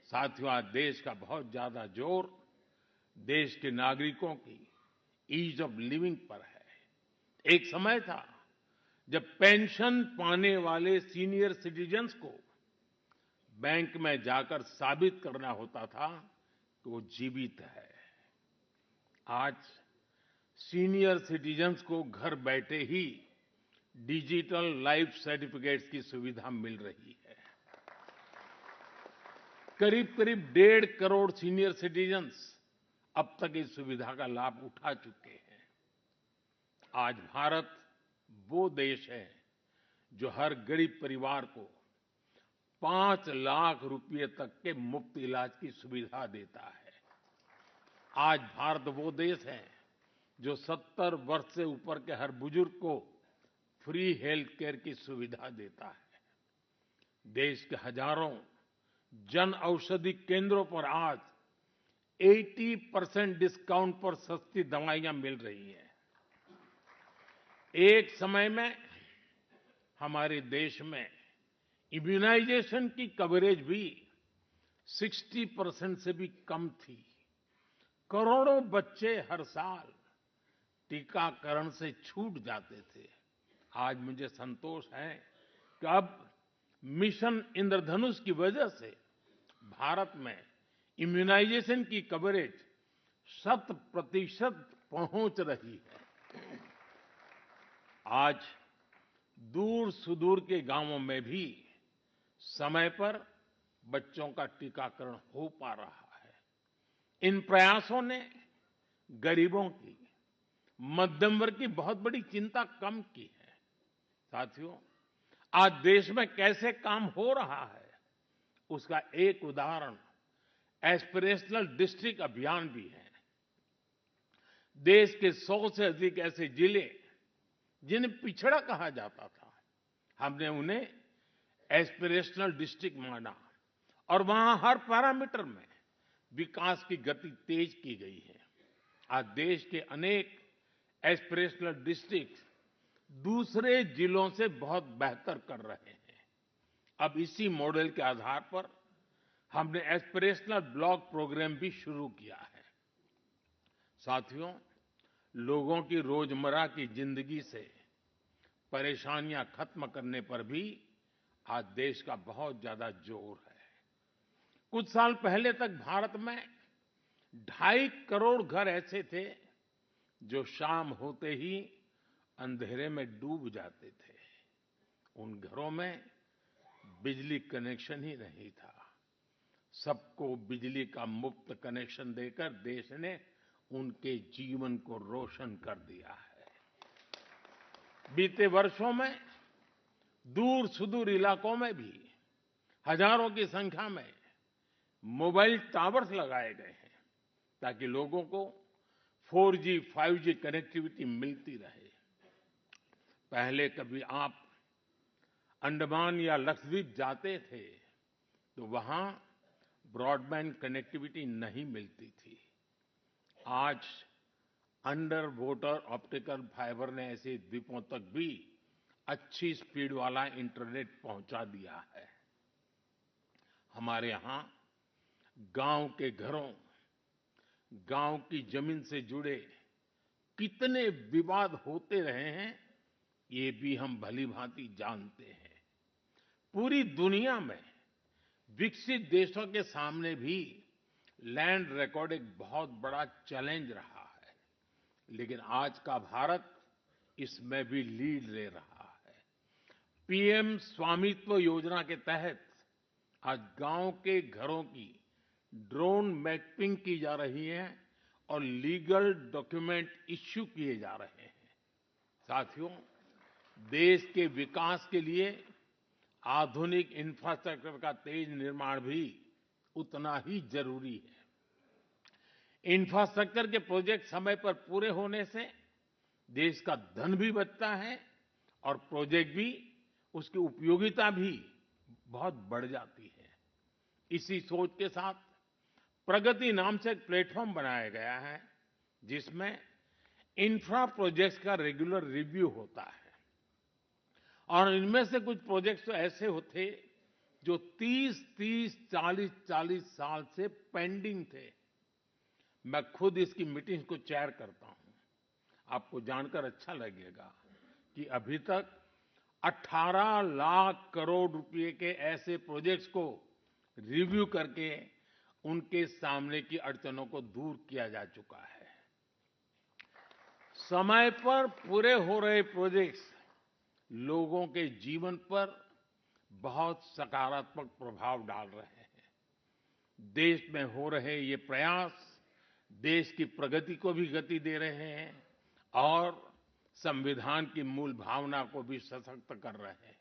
साथियों, आज देश का बहुत ज्यादा जोर देश के नागरिकों की ईज ऑफ लिविंग पर है। एक समय था जब पेंशन पाने वाले सीनियर सिटीजन्स को बैंक में जाकर साबित करना होता था कि वो जीवित है। आज सीनियर सिटीजन्स को घर बैठे ही डिजिटल लाइफ सर्टिफिकेट्स की सुविधा मिल रही है। करीब-करीब 1.5 करोड़ सीनियर सिटीजन्स अब तक इस सुविधा का लाभ उठा चुके हैं। आज भारत वो देश है जो हर गरीब परिवार को 5 लाख रुपए तक के मुफ्त इलाज की सुविधा देता है। आज भारत वो देश है जो 70 वर्ष से ऊपर के हर बुजुर्ग को फ्री हेल्थ केयर की सुविधा देता है। देश के हजारों जन औषधि केंद्रों पर आज 80% डिस्काउंट पर सस्ती दवाइयां मिल रही हैं। एक समय में हमारे देश में इम्यूनाइजेशन की कवरेज भी 60% से भी कम थी। करोड़ों बच्चे हर साल टीकाकरण से छूट जाते थे। आज मुझे संतोष है कि अब मिशन इंद्रधनुष की वजह से भारत में इम्यूनाइजेशन की कवरेज 100% पहुंच रही है। आज दूर सुदूर के गांवों में भी समय पर बच्चों का टीकाकरण हो पा रहा है। इन प्रयासों ने गरीबों की, मध्यम वर्ग की बहुत बड़ी चिंता कम की है। साथियों, आज देश में कैसे काम हो रहा है उसका एक उदाहरण एस्पिरेशनल डिस्ट्रिक्ट अभियान भी है। देश के 100 से अधिक ऐसे जिले जिन्हें पिछड़ा कहा जाता था, हमने उन्हें एस्पिरेशनल डिस्ट्रिक्ट माना और वहां हर पैरामीटर में विकास की गति तेज की गई है। आज देश के अनेक एस्पिरेशनल डिस्ट्रिक्ट दूसरे जिलों से बहुत बेहतर कर रहे हैं। अब इसी मॉडल के आधार पर हमने एस्पिरेशनल ब्लॉक प्रोग्राम भी शुरू किया है। साथियों, लोगों की रोजमर्रा की जिंदगी से परेशानियां खत्म करने पर भी आज देश का बहुत ज्यादा जोर है। कुछ साल पहले तक भारत में 2.5 करोड़ घर ऐसे थे जो शाम होते ही अंधेरे में डूब जाते थे। उन घरों में बिजली कनेक्शन ही नहीं था। सबको बिजली का मुफ्त कनेक्शन देकर देश ने उनके जीवन को रोशन कर दिया है। बीते वर्षों में दूर सुदूर इलाकों में भी हजारों की संख्या में मोबाइल टावर्स लगाए गए हैं ताकि लोगों को 4G, 5G कनेक्टिविटी मिलती रहे। पहले कभी आप अंडमान या लक्षद्वीप जाते थे तो वहां ब्रॉडबैंड कनेक्टिविटी नहीं मिलती थी। आज अंडर वाटर ऑप्टिकल फाइबर ने ऐसे द्वीपों तक भी अच्छी स्पीड वाला इंटरनेट पहुंचा दिया है। हमारे यहां गांव के घरों, गांव की जमीन से जुड़े कितने विवाद होते रहे हैं, ये भी हम भली-भांति जानते हैं। पूरी दुनिया में विकसित देशों के सामने भी लैंड रिकॉर्ड एक बहुत बड़ा चैलेंज रहा है, लेकिन आज का भारत इसमें भी लीड ले रहा है। पीएम स्वामित्व योजना के तहत आज गांव के घरों की ड्रोन मैपिंग की जा रही है और लीगल डॉक्यूमेंट इश्यू किए जा रहे हैं। साथियों, देश के विकास के लिए आधुनिक इंफ्रास्ट्रक्चर का तेज निर्माण भी उतना ही जरूरी है। इंफ्रास्ट्रक्चर के प्रोजेक्ट समय पर पूरे होने से देश का धन भी बचता है और प्रोजेक्ट भी, उसकी उपयोगिता भी बहुत बढ़ जाती है। इसी सोच के साथ प्रगति नाम से एक प्लेटफॉर्म बनाया गया है जिसमें इंफ्रा प्रोजेक्ट्स का रेगुलर रिव्यू होता है और इनमें से कुछ प्रोजेक्ट्स तो ऐसे होते जो 30-30, 40-40 साल से पेंडिंग थे। मैं खुद इसकी मीटिंग को चेयर करता हूं। आपको जानकर अच्छा लगेगा कि अभी तक 18 लाख करोड़ रुपए के ऐसे प्रोजेक्ट्स को रिव्यू करके उनके सामने की अड़चनों को दूर किया जा चुका है। समय पर पूरे हो रहे प्रोजेक्ट्स लोगों के जीवन पर बहुत सकारात्मक प्रभाव डाल रहे हैं। देश में हो रहे ये प्रयास देश की प्रगति को भी गति दे रहे हैं और संविधान की मूल भावना को भी सशक्त कर रहे हैं।